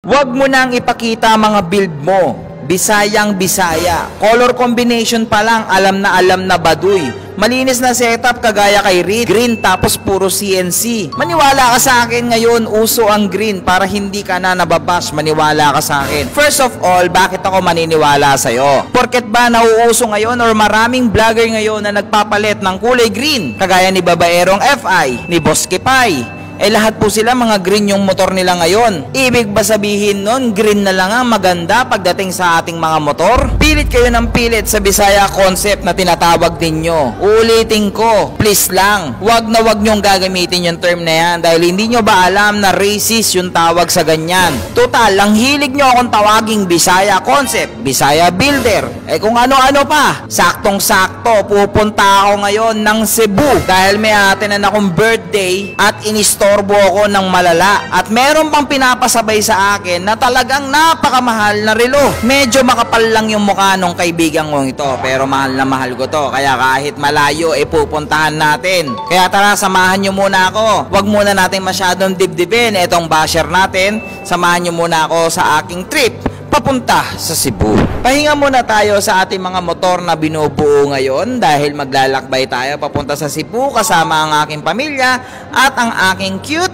Huwag mo nang ipakita mga build mo. Bisayang Bisaya. Color combination pa lang, alam na baduy. Malinis na setup kagaya kay Reed. Green tapos puro CNC. Maniwala ka sa akin ngayon, uso ang green para hindi ka na nababash. Maniwala ka sa akin. First of all, bakit ako maniniwala sa'yo? Porket ba nauuso ngayon or maraming vlogger ngayon na nagpapalit ng kulay green? Kagaya ni Babaerong FI, ni Boss Kipay. Lahat po sila mga green yung motor nila ngayon. Ibig ba sabihin nun, green na lang ang maganda pagdating sa ating mga motor? Pilit kayo ng pilit sa Bisaya concept na tinatawag ninyo. Ulitin ko, please lang, wag na wag nyong gagamitin yung term na yan dahil hindi nyo ba alam na racist yung tawag sa ganyan. Total, ang hilig nyo akong tawaging Bisaya concept, Bisaya builder. Kung ano-ano pa, saktong-sakto, pupunta ako ngayon ng Cebu dahil may atin na akong birthday at inistorbo ako ng malala. At meron pang pinapasabay sa akin na talagang napakamahal na relo. Medyo makapal lang yung mukha nung kaibigan kong ito, pero mahal na mahal ko to. Kaya kahit malayo, pupuntahan natin. Kaya tara, samahan nyo muna ako. Huwag muna natin masyadong dibdibin itong basher natin. Samahan nyo muna ako sa aking trip papunta sa Cebu. Pahinga muna tayo sa ating mga motor na binubuo ngayon dahil maglalakbay tayo papunta sa Cebu kasama ang aking pamilya at ang aking cute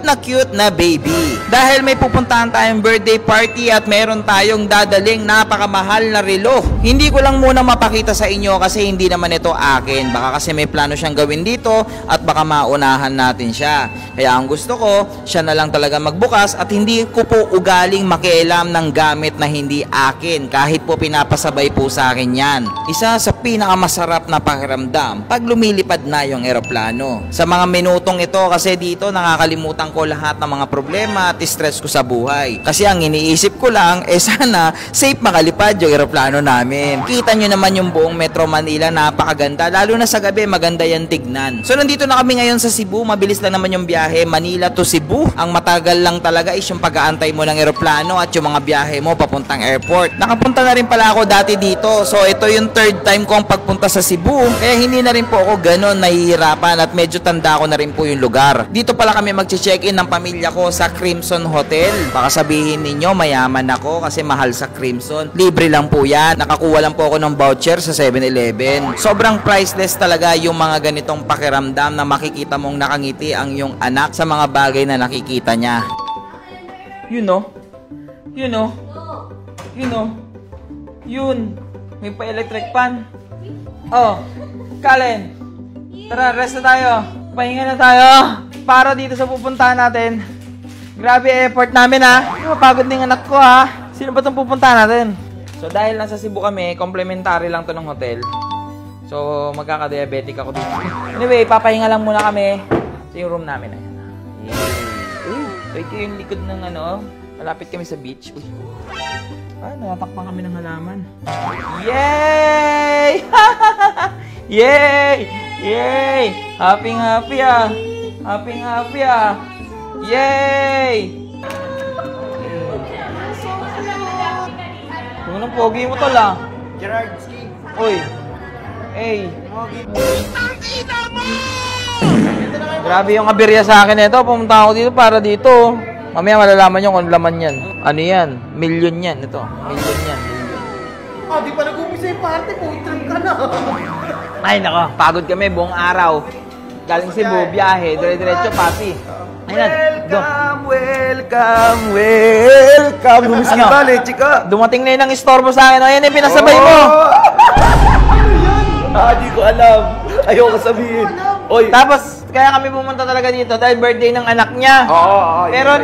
na baby. Dahil may pupuntahan tayong birthday party at meron tayong dadaling napakamahal na relo. Hindi ko lang muna mapakita sa inyo kasi hindi naman ito akin. Baka kasi may plano siyang gawin dito at baka maunahan natin siya. Kaya ang gusto ko, siya na lang talaga magbukas at hindi ko po ugaling makialam ng gamit na hindi akin kahit po pinapasabay po sa akin yan. Isa sa pinakamasarap na pakiramdam pag lumilipad na yung eroplano. Sa mga minutong ito kasi dito nakakalimutan ko lahat ng mga problema at stress ko sa buhay. Kasi ang iniisip ko lang sana safe makalipad yung eroplano namin. Kita nyo naman yung buong Metro Manila, napakaganda. Lalo na sa gabi maganda yan tignan. So nandito na kami ngayon sa Cebu. Mabilis lang naman yung biyahe Manila to Cebu. Ang matagal lang talaga is yung pag-aantay mo ng eroplano at yung mga biyahe mo papuntang airport. Nakapunta na rin pala ako dati dito. So ito yung third time ko ang pagpunta sa Cebu. Kaya hindi na rin po ako ganon nahihirapan at medyo tanda ko na rin po yung lugar. Dito pala kami mag-check-in ng pamilya ko sa Crimson Hotel. Baka sabihin ninyo mayaman ako kasi mahal sa Crimson. Libre lang po yan. Nakakuha lang po ako ng voucher sa 7-Eleven. Sobrang priceless talaga yung mga ganitong pakiramdam na makikita mong nakangiti ang iyong anak sa mga bagay na nakikita niya. You know? Yun, may pa-electric pan. Oh, Kalen, tara, rest na tayo. Pahinga na tayo para dito sa pupuntahan natin. Grabe effort namin ha. Mapagod din anak ko ha. Sino ba itong pupuntahan natin? So dahil nasa Cebu kami, complimentary lang to ng hotel. So magkaka-diabetic ako dito. Anyway, papahinga lang muna kami sa yung room namin. Uy, ito yung likod ng malapit kami sa beach. Uy. Natatakpan kami ng halaman. Yay! Yay! Yay! Happy ah! Happy ah! Yay! Kung anong pogi mo tol ah? Gerard Ski. Uy! Hey! Grabe yung aberya sa akin ito. Pumunta ako dito para dito. Mamaya malalaman nyo kung laman yan. Ano yan? Million yan. Ito. Million yan. Di pa nag-umpisa yung party. Putrip ka na. Ay, nako. Pagod kami buong araw. Galing Cebu, biyahe. Dire-diretso, party. Welcome. Gumising ba, leche ka? Dumating na yun ang istorbo sa akin. Ayan yung pinasabay mo. Ano yan? Di ko alam. Ayoko sabihin. Oy. Tapos, kaya kami pumunta talaga dito dahil birthday ng anak niya. Pero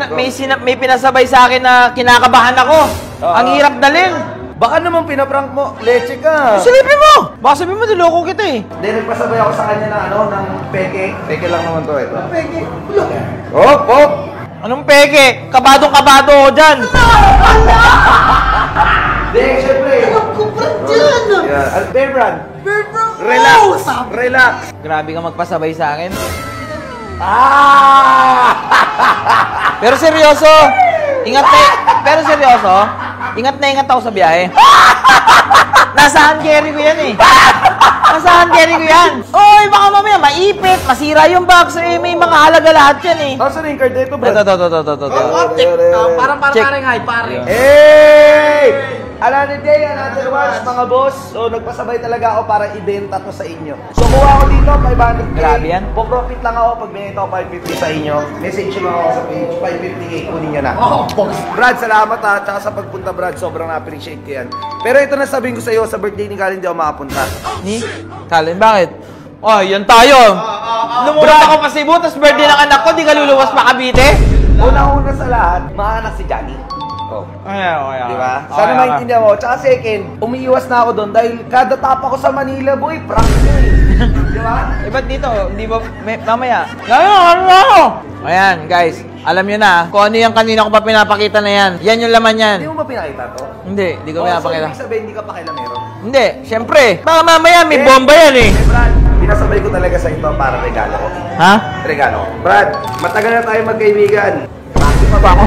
may pinasabay sa akin na kinakabahan ako. Ang hirap dalhin. Baka naman pinaprank mo, leche ka. Silipin mo! Baka sabihin mo, niloko kita eh. Hindi, nagpasabay ako sa kanya ng peke. Peke lang naman to, ito. Peke? Hop! Anong peke? Kabadong-kabado ako dyan. Hindi, syempre. Alam ko pa dyan. Bear brand. Relax. Grabe ka magpasabay sa akin. Pero seryoso, ingat na ingat ako sa biyahe. Nasa hand carry ko yan eh. Masahan carry ko yan. Oy, baka mamaya maipit, masira yung box. Eh, may mga halaga lahat yan eh. Saan yung card dito, bro? Ito. Optic. Parang paring high, pare. Hey! Another day, another watch, mga boss. So, nagpasabay talaga ako para ibenta to sa inyo. So, kuha ko dito, 500k. Grabe yan. Po-profit lang ako pag binenta ko 550 sa inyo. Message nyo ako sa page, 550k, kunin nyo na. Oh, box. Brad, salamat ha. Tsaka sa pagpunta, Brad, sobrang na-appreciate ko yan. Pero ito na sabihin ko sa iyo, sa birthday ni Colin, hindi ako makapunta. Ni? Kalin, bakit? Oh, yan tayo. Lumulat ako pa Cebu, tapos birthday ng anak ko, di ka luluwas pa Cavite? Una-una sa lahat, maanak si Johnny. Oh. Ay. Di ba? Sana maintindihan mo. Tsaka second, umiiwas na ako doon dahil kada tap ako sa Manila, boy, prank mo eh. Di ba? Eh, ba't dito? Hindi ba, mamaya? Ano? Ayan, guys. Alam nyo na, kung ano yung kanina ko pa pinapakita na yan. Yan yung laman yan. Hindi mo ba pinakita to? Hindi ko So, pinapakita. ibig sabihin, hindi ka pakilamero. Hindi, syempre. Baka mamaya may bomba yan eh. Brad, pinasabay ko talaga sa ito para regalo ko. Ha? Regalo ko. Brad, matagal na tayo magkaibigan. Bakit pa ba ako?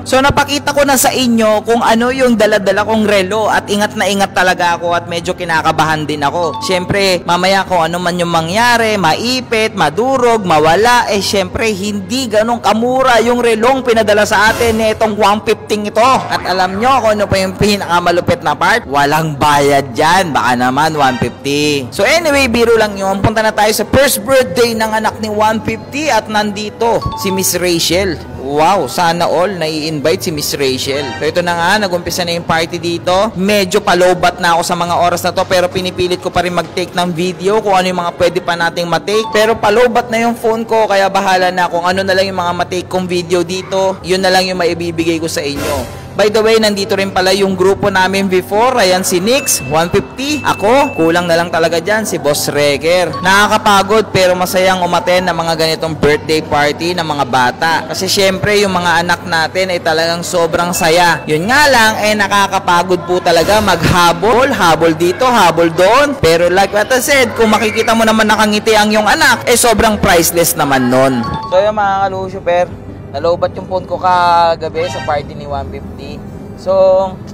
So napakita ko na sa inyo kung ano yung dala-dala kong relo at ingat na ingat talaga ako at medyo kinakabahan din ako. Siyempre, mamaya kung ano man yung mangyari, maipit, madurog, mawala, eh siyempre hindi ganong kamura yung relong pinadala sa atin ni itong 115 ito. At alam nyo kung ano pa yung pinakamalupit na part? Walang bayad dyan, baka naman 150. So anyway, biro lang yun. Punta na tayo sa first birthday ng anak ni 150 at nandito si Miss Rachel. Wow, sana all nai-invite si Miss Rachel. So ito na nga, nag-umpisa na yung party dito. Medyo palobat na ako sa mga oras na to pero pinipilit ko pa rin mag-take ng video kung ano yung mga pwede pa nating matake. Pero palobat na yung phone ko kaya bahala na kung ano na lang yung mga matake kong video dito. Yun na lang yung maibibigay ko sa inyo. By the way, nandito rin pala yung grupo namin before. Ayan si Nix, 150. Ako, kulang na lang talaga dyan, si Boss Reker. Nakakapagod pero masayang umaten ng mga ganitong birthday party ng mga bata. Kasi syempre, yung mga anak natin ay talagang sobrang saya. Yun nga lang, nakakapagod po talaga maghabol. Habol dito, habol doon. Pero like what I said, kung makikita mo naman nakangiti ang yung anak, sobrang priceless naman nun. So yung mga kalusyuper, nalobat yung phone ko kagabi sa party ni 150. So,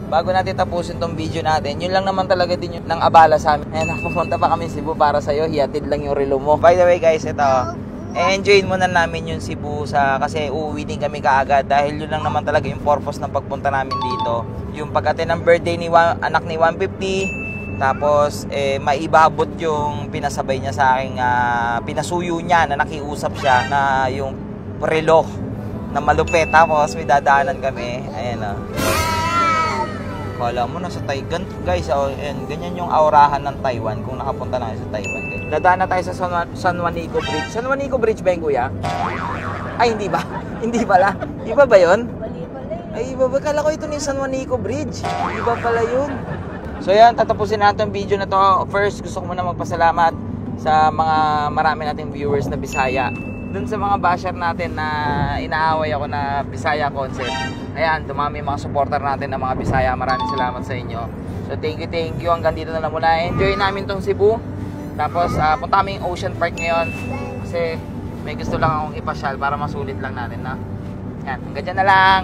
bago natin tapusin tong video natin, yun lang naman talaga din yung nang abala sa amin. Ayan, pupunta pa kami Cebu para sa'yo, hihatid lang yung relo mo. By the way guys, ito, enjoyin muna namin yung Cebu kasi uuwi din kami kaagad dahil yun lang naman talaga yung purpose ng pagpunta namin dito. Yung pag-attend ng birthday ni anak ni 150, tapos maibabot yung pinasabay niya sa akin, pinasuyo niya na nakiusap siya na yung relo na malupit, tapos may dadaanan kami. Ayan o. Kala mo nasa Taiwan guys. Ganyan yung aurahan ng Taiwan kung nakapunta na sa Taiwan. Dadaan na tayo sa San Juanico Bridge. San Juanico Bridge ba yung kuya? Ay, hindi ba? Hindi pala. Iba ba yun? Ay, iba ba? Kala ko ito ni San Juanico Bridge. Iba pala yun. So yan, tatapusin natin yung video na to. First, gusto ko muna magpasalamat sa mga marami nating viewers na Bisaya. Dun sa mga basher natin na inaaway ako na Bisaya concept. Ayan, dumami yung mga supporter natin na mga Bisaya. Maraming salamat sa inyo. So thank you. Hanggang dito na lang muna. Enjoy namin tong Cebu. Tapos punta kami yung Ocean Park ngayon. Kasi may gusto lang akong ipasyal para masulit lang natin na. Yan, hanggang dyan na lang.